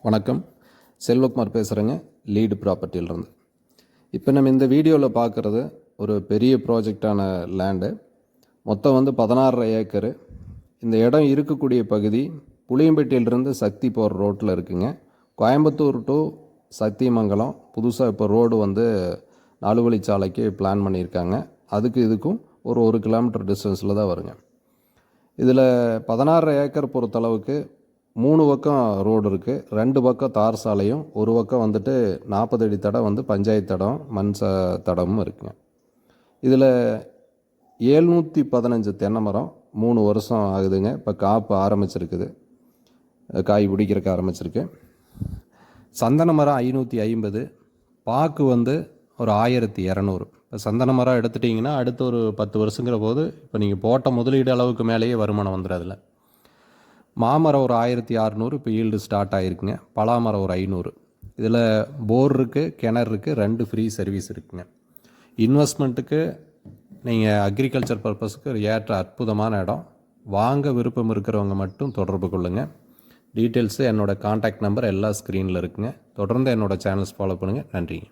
வணக்கம், செல்வகுமார் பேசுகிறேங்க, லீடு ப்ராப்பர்ட்டியிலிருந்து. இப்போ நம்ம இந்த வீடியோவில் பார்க்குறது ஒரு பெரிய ப்ராஜெக்டான லேண்டு. மொத்தம் 16 ஏக்கரு. இந்த இடம் இருக்கக்கூடிய பகுதி புளியம்பட்டியிலிருந்து சக்தி போகிற ரோட்டில் இருக்குங்க. கோயம்புத்தூர் டு சத்தியமங்கலம் புதுசாக இப்போ ரோடு 4 வழிச்சாலைக்கு பிளான் பண்ணியிருக்காங்க. அதுக்கு இதுக்கும் ஒரு 1 கிலோமீட்டர் டிஸ்டன்ஸில் தான் வருங்க. இதில் 16 ஏக்கர் பொறுத்தளவுக்கு 3 பக்கம் ரோடு இருக்குது. 2 பக்கம் தார் சாலையும், ஒரு பக்கம் 40 அடி தடம் பஞ்சாயத்து தடம், மண் தடமும் இருக்குங்க. இதில் 715 தென்னை மரம் 3 வருஷம் ஆகுதுங்க. இப்போ காப்பு ஆரம்பிச்சிருக்குது, காய் பிடிக்கிறதுக்கு ஆரம்பிச்சிருக்கு. சந்தன மரம் 550, பாக்கு ஒரு 1200. இப்போ சந்தன மரம் எடுத்துட்டிங்கன்னா அடுத்து ஒரு 10 வருஷங்கிற போது இப்போ நீங்கள் போட்ட முதலீடு அளவுக்கு மேலேயே வருமானம் வந்துடும். அதில் மாமரம் ஒரு 1600 இப்போ ஈல்டு ஸ்டார்ட் ஆகிருக்குங்க. பலாமரம் ஒரு 500. இதில் போர் இருக்குது, கிணறு இருக்குது, 2 ஃப்ரீ சர்வீஸ் இருக்குங்க. இன்வெஸ்ட்மெண்ட்டுக்கு நீங்கள் அக்ரிகல்ச்சர் பர்பஸுக்கு ஏற்ற அற்புதமான இடம். வாங்க விருப்பம் இருக்கிறவங்க மட்டும் தொடர்பு கொள்ளுங்கள். டீட்டெயில்ஸு என்னோடய கான்டாக்ட் நம்பர் எல்லா ஸ்க்ரீனில் இருக்குங்க. தொடர்ந்து என்னோடய சேனல்ஸ் ஃபாலோ பண்ணுங்கள். நன்றிங்க.